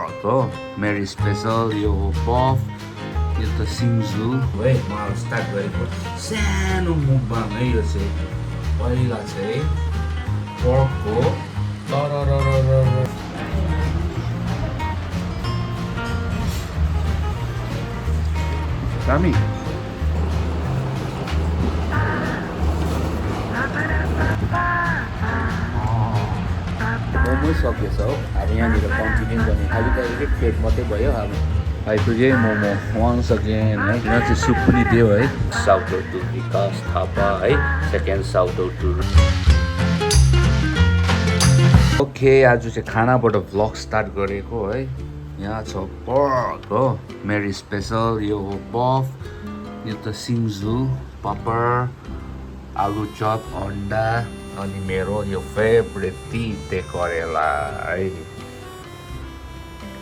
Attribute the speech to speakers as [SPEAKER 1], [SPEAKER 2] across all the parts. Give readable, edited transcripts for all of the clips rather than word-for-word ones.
[SPEAKER 1] pork हो मेरी special यो हो पफ यो त सिङ्जु है म अब स्टार्ट गरेको सानो मुकबाङ है यो चाहिँ पहिला चाहिँ पर्कको दामी मोमो सकेछ हो अब यहाँनिर कन्टिन्यू गर्ने खालि त एक प्लेट मात्रै भयो अब आइपुग्यो मोमो वन्स अगेन है यहाँ चाहिँ सुप पनि दियो है shout out to Bikash Thapa है second shout out to okay आज चाहिँ खानाबाट भ्लग स्टार्ट गरेको है यहाँ छ पर्क हो मेरी स्पेशल यो हो पफ यो त सिङ्जु पापड आलु चप अन्डा अनि मेरो यो फेभरेट तिते करेला है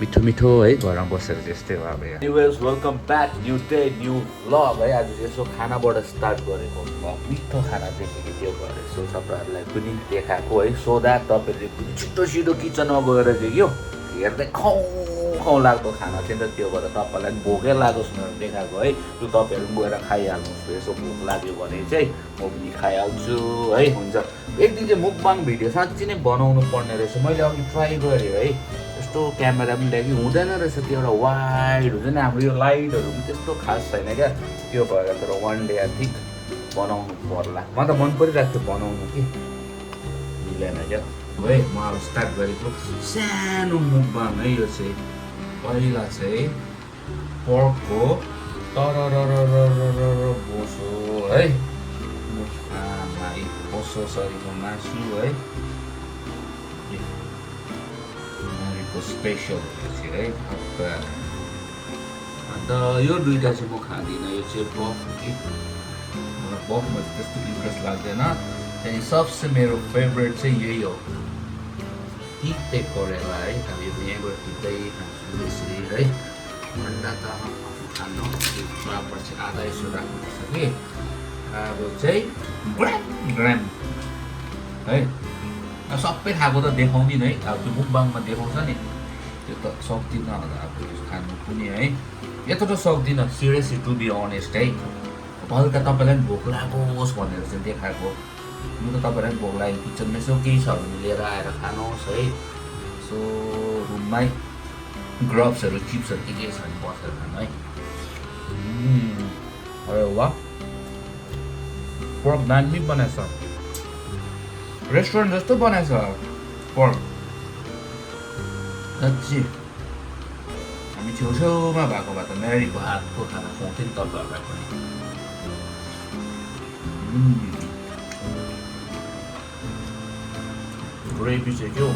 [SPEAKER 1] मिठो मिठो है घरमा बसेर त्यस्तै हो अब न्युवेल्स welcome back new day new vlog है आज यसो खानाबाट स्टार्ट गरेको भ्लग मिठो खाना देखेको त्यो गरेर सो तपाईँहरूलाई पनि देखाएको है सो द्याट तपाईँहरूले छिटो छिटो किचनमा गएर देख्यो हेर्दै खाउँ लाग्दो खाना थियो नि त त्यो भएर तपाईँलाई भोकै लागोस् भनेर देखाएको है त्यो तपाईँहरू पनि गएर खाइहाल्नुहोस् यसो भोक लाग्यो भने चाहिँ म पनि खाइहाल्छु है हुन्छ एक दिन चाहिँ मुकबाङ भिडियो साँच्ची नै बनाउनु पर्ने रहेछ मैले अघि ट्राई गरेँ है त्यस्तो क्यामेरा पनि ल्याएँ हुँदैन रहेछ त्यो एउटा वाइड हुन्छ नि हाम्रो यो लाइटहरू पनि त्यस्तो खास छैन क्या त्यो भएर तर वान डे आई थिङ्क बनाउनु पर्ला म त मन परिरहेको थियो बनाउनु कि मिलेन क्या है म अब स्टार्ट गरेको सानो मुकबाङ है यो चाहिँ पहिला चाहिँ पर्कको बोसो है बोसो सरीको मासु है नारीको स्पेसल है अन्त यो दुईवटा चाहिँ म खाँदिनँ यो चाहिँ पफ कि मलाई पफमा चाहिँ त्यस्तो इन्ट्रेस्ट लाग्दैन त्यहाँदेखि सबसे मेरो फेभरेट चाहिँ यही हो तिते करेला है अब यो यहाँबाट तितै खान्छु यसरी है अन्डा त खानु पापड चाहिँ आधा यसो राख्नुपर्छ कि अब चाहिँ ग्राम है सबै खाएको त देखाउँदिनँ है अब त्यो मुकबाङमा देखाउँछ नि त्यो त सक्दिनँ अब खानु पनि है यत्रो त सक्दिनँ सिरियसली टु बी अनेस्ट है हल्का तपाईँलाई पनि भोक लागोस् भनेर चाहिँ देखाएको म त तपाईँलाई भोक लाग्यो किचनमा यसो केही छ भने लिएर आएर खानुहोस् है सो रुममै ग्रब्सहरू चिप्सहरू के छ भने बसेर खानु है अरे वाह पर्क दामी बनाएछ रेस्टुरेन्ट जस्तो बनाएछ पर्क साँच्ची हामी छेउछेउमा भएको भए त म्यारीको हातको खाना खुवाउँथ्यो नि तपाईँहरूलाई पनि ग्रेभी चाहिँ के हो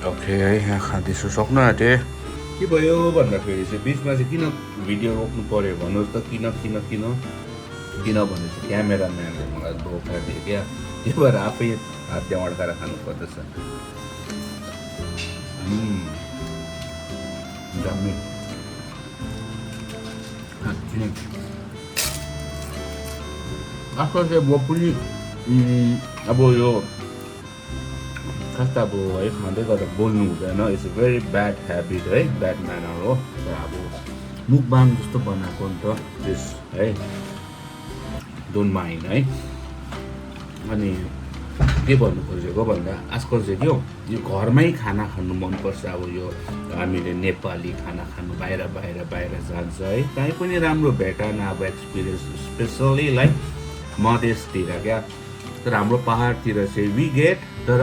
[SPEAKER 1] ओके है यहाँ खाँदैछु सक्नु आँटे के भयो भन्दाखेरि चाहिँ बिचमा चाहिँ किन भिडियो रोक्नु पर्यो भन्नुहोस् त किन भने चाहिँ क्यामेराम्यानले मलाई धोका दियो क्या त्यो भएर आफै हात त्यहाँ अड्काएर खानु पर्दछ जम्मी आजकल चाहिँ म पनि अब यो खास त अब है खाँदै गर्दा बोल्नु हुँदैन it's a very bad habit है ब्याड म्यानर हो तर अब मुकबाङ जस्तो बनाएको नि त त्यस है डोन्ट माइन्ड है अनि के भन्नु खोजेको भन्दा आजकल चाहिँ के हो यो घरमै खाना खानु मनपर्छ अब यो हामीले नेपाली खाना खानु बाहिर जान्छ है काहीँ पनि राम्रो भेटेन अब एक्सपिरियन्स स्पेसली लाइक मधेसतिर क्या तर हाम्रो पाहाडतिर चाहिँ वी गेट तर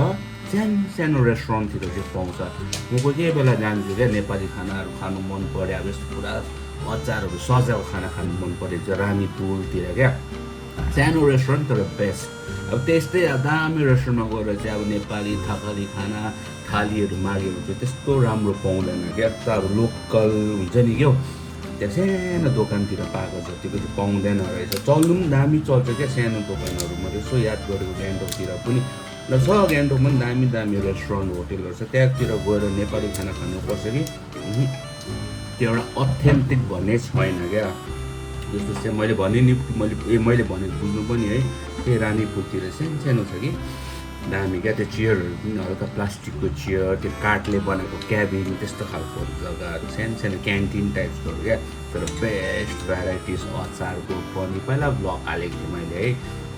[SPEAKER 1] सानो रेस्टुरेन्टतिर चाहिँ पाउँछ म कोही बेला जान्छु क्या नेपाली खानाहरू खानु मन पऱ्यो अब यस्तो पुरा अचारहरू सजाको खाना खानु मन पऱ्यो चाहिँ रानी पुलतिर क्या सानो रेस्टुरेन्ट तर बेस्ट अब त्यस्तै दामी रेस्टुरेन्टमा गएर चाहिँ अब नेपाली थकाली खाना थालीहरू माग्यो भने चाहिँ त्यस्तो राम्रो पाउँदैन क्या त अब लोकल हुन्छ नि क्या त्यहाँ सानो दोकानतिर पाएको जतिको चाहिँ पाउँदैन रहेछ। चल्नु पनि दामी चल्छ क्या सानो दोकानहरू। मैले यसो याद गरेको गान्तोकतिर पनि र छ, गान्तोकमा पनि दामी दामी रेस्टुरेन्ट होटेलहरू छ। त्यहाँतिर गएर नेपाली खाना खानुपर्छ कि त्यो एउटा अथेन्टिक भन्ने छैन क्या। जस्तो चाहिँ मैले भने नि, मैले भनेको बुझ्नु पनि है, त्यही रानीपुरतिर सानो छ कि दामी क्या। त्यो चेयरहरू पनि हल्का प्लास्टिकको चेयर, त्यो काठले बनाएको क्याबिन, त्यस्तो खालको जग्गाहरू, सानो क्यान्टिन टाइप्सहरू क्या। तर बेस्ट भेराइटिज अचारको पनि पहिला ब्लग हालेको थिएँ मैले है।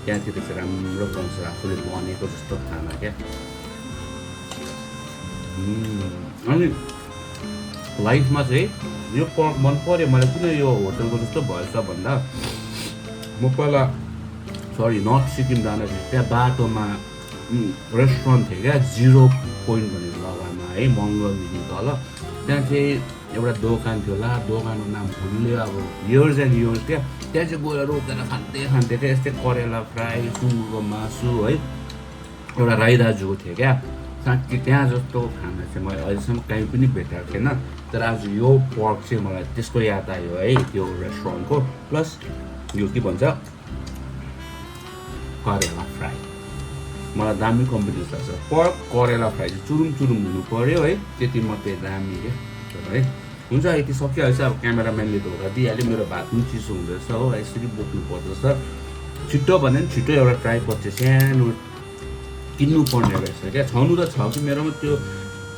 [SPEAKER 1] त्यहाँतिर चाहिँ राम्रो पाउँछ आफूले बनेको जस्तो खाना क्या। अनि लाइफमा चाहिँ यो पर्क मन पऱ्यो मलाई। किन यो होटलको जस्तो भएछ भन्दा, म पहिला नर्थ सिक्किम जाँदाखेरि त्यहाँ बाटोमा रेस्टुरेन्ट थियो क्या, 0 पोइन्ट भन्ने जग्गामा है, मङ्गलदेखि तल। त्यहाँ चाहिँ एउटा दोकान थियो होला, दोकानको नाम भुल्यो अब, इयर्स एन्ड इयर्स क्या। त्यहाँ चाहिँ गएर रोकेर खान्थे क्या, यस्तै करेला फ्राई, सुँगुरको मासु है। एउटा राई दाजुको थियो क्या। साँच्ची त्यहाँ जस्तो खाना चाहिँ मैले अहिलेसम्म कहीँ पनि भेटाएको थिएन। तर आज यो पर्क चाहिँ मलाई त्यसको याद आयो है, त्यो रेस्टुरेन्टको। प्लस यो के भन्छ, करेला फ्राई मलाई दामी कम्बिनेसन लाग्छ। पर्क करेला फ्राई चाहिँ चुरुम हुनु पऱ्यो है, त्यति मात्रै दामी क्या है। हुन्छ यति सकिहाल्छ। अब क्यामेराम्यानले धोका दिइहाल्यो, मेरो भात पनि चिसो हुँदैछ हो, यसरी बोक्नु पर्दछ। छिट्टो भने पनि छिट्टो एउटा ट्राइपड चाहिँ सानो किन्नु पर्ने रहेछ क्या। छनु त छ कि मेरोमा, त्यो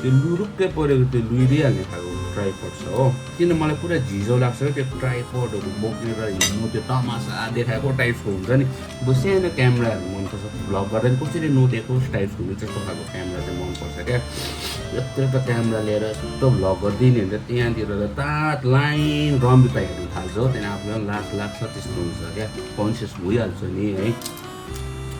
[SPEAKER 1] लुरुक्कै परेको त्यो लुइदिइहाल्ने खालको ट्राइपड छ हो। किन मलाई पुरा झिजो लाग्छ क्या त्यो ट्राइपडहरू बोकेर हिँड्नु, त्यो तमासा देखाएको टाइप्सको हुन्छ नि। अब सानो क्यामेराहरू मनपर्छ, भ्लग गर्दा पनि कसरी नदेखाओस् टाइप्सको हुन्छ, त्यस्तो खालको क्यामेरा चाहिँ मनपर्छ क्या। यत्रो त क्यामेरा लिएर यस्तो भ्लग गरिदिने हुन्छ, त्यहाँतिर त तात लाइन रम्बी पाइहरू थाल्छ हो। त्यहाँदेखि आफूलाई लाग्छ त्यस्तो हुन्छ क्या, कन्सियस भइहाल्छ नि है।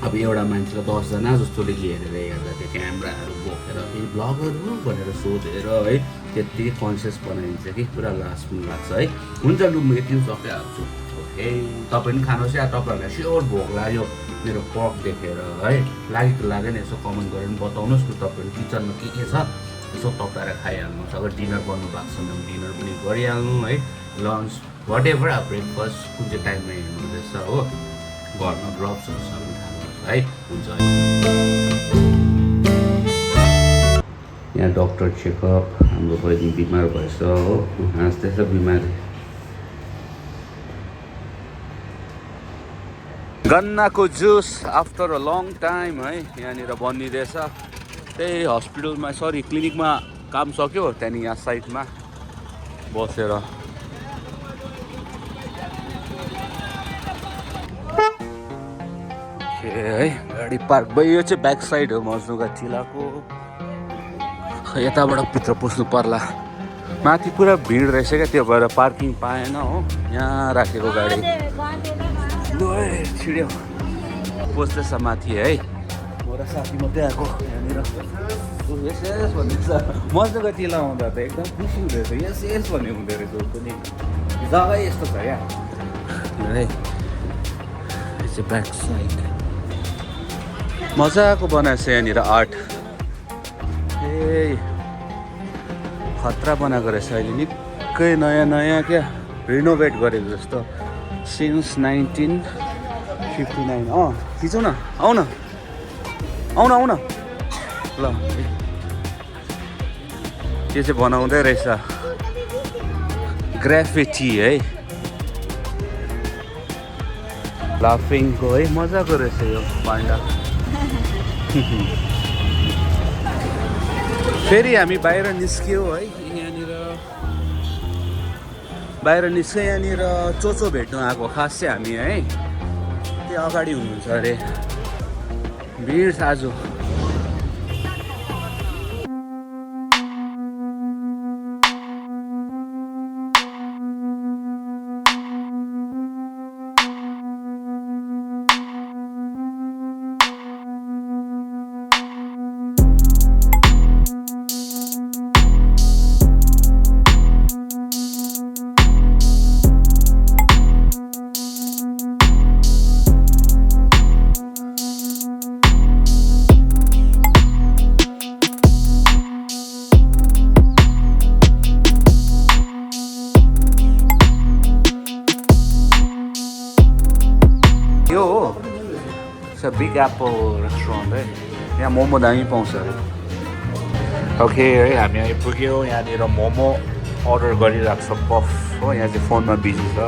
[SPEAKER 1] अब एउटा मान्छेलाई 10 जना जस्तोले हेरेर हेर्दा त्यो क्यामेराहरू बोकेर फेरि भ्लगहरू भनेर सोधेर है, त्यत्तिकै कन्सियस बनाइन्छ कि पुरा लाज पनि लाग्छ है। हुन्छ लु, म यति सकिहाल्छु। ओके, तपाईँ पनि खानुहोस् या। तपाईँहरूलाई स्योर भोक लाग्यो मेरो पर्क देखेर है, लागेको लागेन यसो कमेन्ट गरेर बताउनुहोस् न तपाईँहरू किचनमा के छ, यसो तताएर खाइहाल्नुहोस्। अगर डिनर गर्नु भएको छ भने डिनर पनि गरिहाल्नु है, लन्च वाट एभर, अब ब्रेकफास्ट कुन चाहिँ टाइममा हेर्नु हुँदैछ हो, घरमा ड्रप्सहरू छ भने खानुहोस् है। हुन्छ। यहाँ डक्टर चेकअप, हाम्रो बहिनी बिमार भएछ हो, हाँस्दैछ बिमारी। गन्नाको juice after a long time है यहाँनिर बनिँदैछ। त्यही हस्पिटलमा क्लिनिकमा काम सक्यो, त्यहाँदेखि यहाँ साइडमा बसेर है गाडी पार्क भयो। यो चाहिँ ब्याक साइड हो मजनुका टिलाको। यताबाट भित्र पस्नु पर्ला, माथि पुरा भिड रहेछ क्या, त्यो भएर पार्किङ पाएन हो। यहाँ राखेको गाडी छिड्यो, पस्दैछ माथि है। म र साथी मात्रै आएको यहाँनिर। यस भन्दैछ मजनुका टिला आउँदा त एकदम खुसी हुँदैछ, यस भन्ने हुँदो रहेछ पनि। जग्गै यस्तो छ क्या है। यो चाहिँ ब्याक साइड मजाको बनाएछ यहाँनिर आर्ट। ए खतरा बनाएको रहेछ अहिले, निकै नयाँ क्या, रिनोभेट गरेको जस्तो। सिन्स 1959। खिचौँ न, आउन ल। यो चाहिँ बनाउँदै रहेछ ग्राफिटी है, लाफिङको है, मजाको रहेछ यो पाण्डा। फेरि हामी बाहिर निस्क्यौँ है, यहाँनिर चोचो भेट्नु आएको खास चाहिँ हामी है। त्यो अगाडि हुनुहुन्छ अरे, भिड छ आज। It's a big apple restaurant है यहाँ मोमो दामी पाउँछ अरे ओके है हामी आइपुग्यो यहाँनिर मोमो अर्डर गरिरहेको छ पफ हो यहाँ चाहिँ फोनमा बिजी छ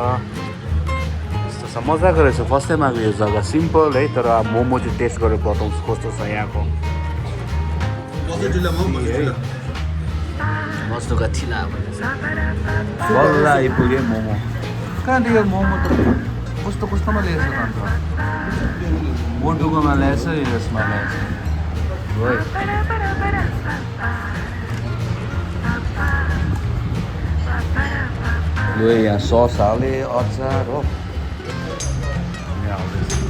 [SPEAKER 1] यस्तो छ मजाको रहेछ फर्स्ट टाइम आएको यो जग्गा सिम्पल है तर मोमो चाहिँ टेस्ट गरेर बताउँछु कस्तो छ यहाँको मजनुका थिला बल्ल आइपुग्यो मोमो कहाँ दियो मोमो त कस्तो कस्तोमा ल्याएछ त अन्त बोटुकोमा ल्याएछ यसमा ल्याएछ यो यहाँ सस हाले अचार हो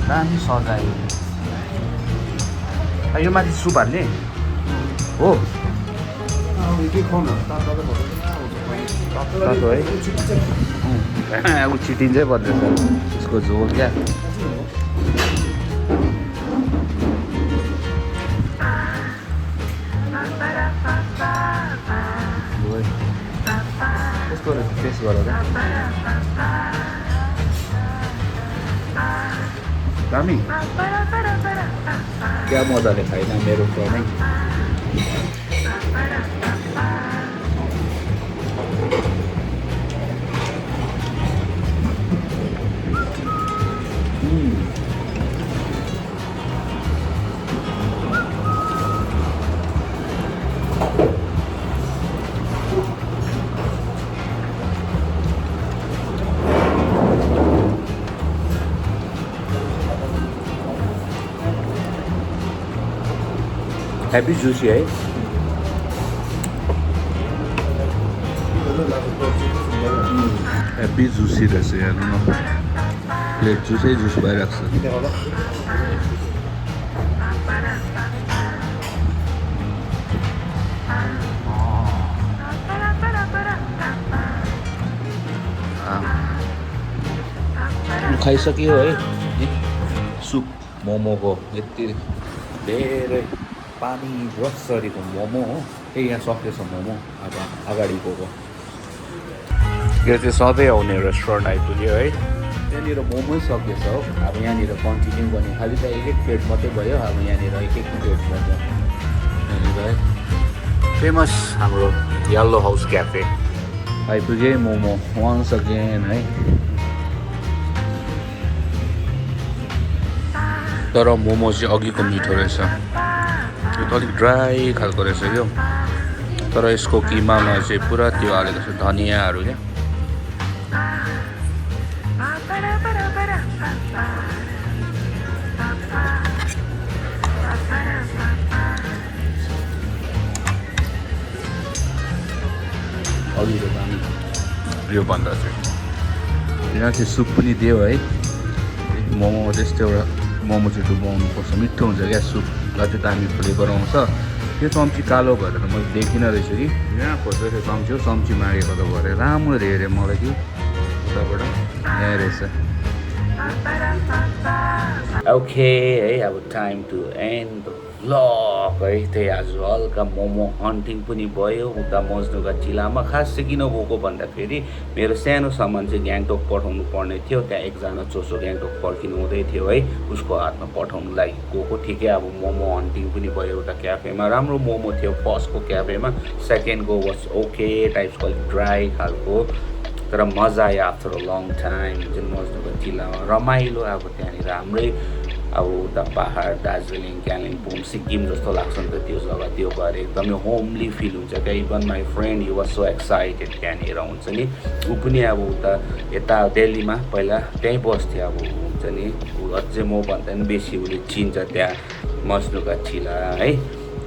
[SPEAKER 1] दामी सजायो यो माथि सुप हाल्ने हो है ऊ छिटिन्छै पर्दैछ उसको झोल क्या कस्तो रहेछ टेस्ट गरेर दामी क्या मजाले खाइन मेरो फ्रेन्ड हेभी जुसी है हेभी जुसी रहेछ हेर्नु न प्लेट जुसै जुस भइरहेको छ खाइसक्यो है सुप मोमोको यति धेरै पानी रसरीको मोमो हो यहाँ सकेछ मोमो अब अगाडिको हो यो चाहिँ सधैँ आउने रेस्टुरेन्ट आइपुग्यो है त्यहाँनिर मोमो सकेछ हो अब यहाँनिर कन्टिन्यू गर्ने खालि त एक प्लेट मात्रै भयो अब यहाँनिर एक प्लेट मोमो यहाँनिर है फेमस हाम्रो येल्लो हाउस क्याफे आइपुग्यो मोमो वान्स अगेन है तर मोमो चाहिँ अघिको मिठो रहेछ यो त अलिक ड्राई खालको रहेछ क्या तर यसको किमामा चाहिँ पुरा त्यो हालेको छ धनियाँहरू क्या अघिको दामी यो भन्दा चाहिँ यहाँ चाहिँ सुप पनि दियो है मोमो त्यस्तो एउटा मोमो चाहिँ डुबाउनु पर्छ मिठो हुन्छ क्या सुप जति दामी फ्लेभर आउँछ त्यो चम्ची कालो भएर मैले देखिनँ रहेछ कि यहाँ खोज्दै थियो चम्ची हो चम्ची मागेको त भरे राम्रो हेरेँ मलाई कि उताबाट यहाँ रहेछ ओके है अब time to end the vlog है त्यही आज हल्का मोमो हन्टिङ पनि भयो उता मजनुका टिलामा खास चाहिँ किन गएको भन्दाखेरि मेरो सानो सामान चाहिँ ग्याङटोक पठाउनु पर्ने थियो त्यहाँ एकजना चोसो ग्याङटोक पर्खिनु हुँदै थियो है उसको हातमा पठाउनु लागि गएको ठिकै अब मोमो हन्टिङ पनि भयो एउटा क्याफेमा राम्रो मोमो थियो फर्स्टको क्याफेमा सेकेन्डको वाज ओके टाइप्सको अलिक ड्राई खालको तर मजा आयो आफ्टर अ लङ टाइम जुन मजनुका टिलामा रमाइलो अब त्यहाँनिर हाम्रै अब उता पहाड दार्जिलिङ कालिम्पोङ सिक्किम जस्तो लाग्छ नि त त्यो जग्गा त्यो भएर एकदमै होमली फिल हुन्छ क्या even my friend you was so excited त्यहाँनिर हुन्छ नि ऊ पनि अब उता यता दिल्लीमा पहिला त्यहीँ बस्थ्यो अब हुन्छ नि ऊ अझै म भन्दा पनि बेसी उसले चिन्छ त्यहाँ मजनुका टिला है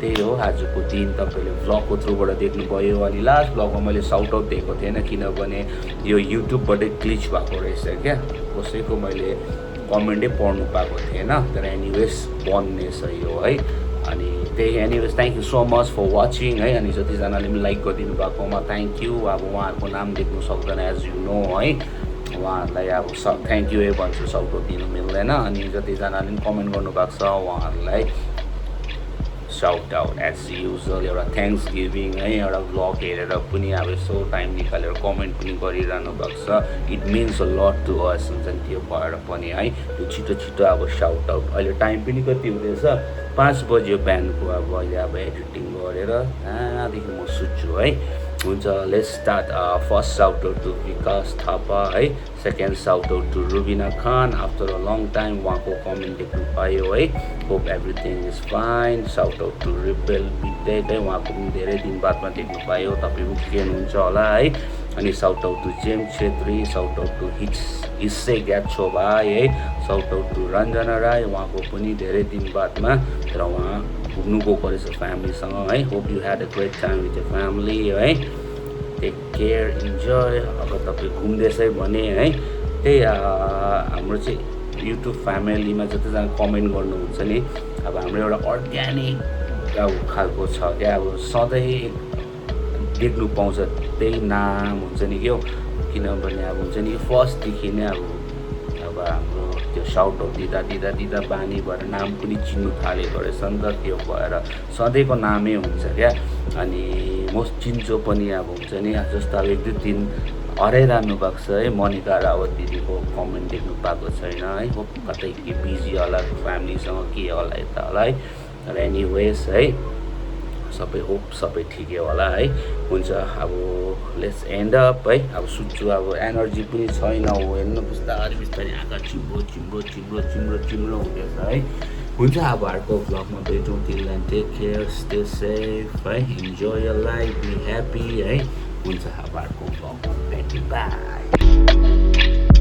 [SPEAKER 1] त्यही हो आजको दिन तपाईँले भ्लगको थ्रुबाट देख्नुभयो अनि लास्ट भ्लगमा मैले साउट आउट दिएको थिएन किनभने यो युट्युबबाटै ग्लिच भएको रहेछ क्या कसैको मैले कमेन्टै पढ्नु पाएको थिएन तर एनिवेज बन्ने छ यो है अनि त्यही anyways thank you so much for watching है अनि जतिजनाले पनि लाइक गरिदिनु भएकोमा थ्याङ्क यू अब उहाँहरूको नाम देख्नु सक्दैन एज यु नो है उहाँहरूलाई अब थ्याङ्क यू भन्छु साउट आउट दिनु मिल्दैन अनि जतिजनाले पनि कमेन्ट गर्नुभएको छ उहाँहरूलाई साउट आउट एज युजल एउटा थ्याङ्क्स गिभिङ है एउटा भ्लग हेरेर पनि अब यसो टाइम निकालेर कमेन्ट पनि गरिरहनु भएको छ it means a lot to us हुन्छ नि त्यो भएर पनि है त्यो छिटो छिटो अब साउट आउट अहिले टाइम पनि कति हुँदैछ 5 बज्यो बिहानको अब अहिले अब एडिटिङ गरेर त्यहाँदेखि म सुत्छु है हुन्छ let's start first shout out to Bikash Thapa है second shout out to Rubina Khan after a long time उहाँको कमेन्ट देख्नु पायो है hope everything is fine shout out to रिपेल बिटेक है उहाँको पनि धेरै दिन बादमा देख्नु पायो तपाईँ पनि के हुनुहुन्छ होला है अनि shout out to James Chhetri shout out to हिस्से ग्याछो भाइ है shout out to Ranjana Rai उहाँको पनि धेरै दिन बादमा तर उहाँ घुम्नु गएको रहेछ फ्यामिलीसँग है hope you had a great time with your family है टेक केयर इन्जोय अब तपाईँ घुम्दैछै भने है त्यही हाम्रो चाहिँ युट्युब फ्यामिलीमा जतिजना कमेन्ट गर्नुहुन्छ नि अब हाम्रो एउटा अर्ग्यानिक अब खालको छ क्या अब सधैँ देख्नु पाउँछ त्यही नाम हुन्छ नि क्या किनभने अब हुन्छ नि फर्स्टदेखि नै अब हाम्रो त्यो साउट आउट दिँदा बानी भएर नाम पनि चिन्नु थालेको रहेछ नि त त्यो भएर सधैँको नामै हुन्छ क्या अनि म चिन्छु पनि अब हुन्छ नि जस्तो अब 1-2 दिन हराइरहनु भएको छ है मनिका रावत दिदीको कमेन्ट देख्नु पाएको छैन है होप कतै के बिजी होला फ्यामिलीसँग के होला यता होला है र एनिवेज है सबै होप सबै ठिकै होला है हुन्छ अब लेट्स एन्ड अप है अब सुत्छु अब एनर्जी पनि छैन हो हेर्नु बिस्तारै आँखा चिम्रो हुँदैछ है हुन्छ अब अर्को भ्लगमा भेटौँ till end take care stay safe है enjoy your life be happy है हुन्छ अब अर्को भ्लगमा भेटौँ बाई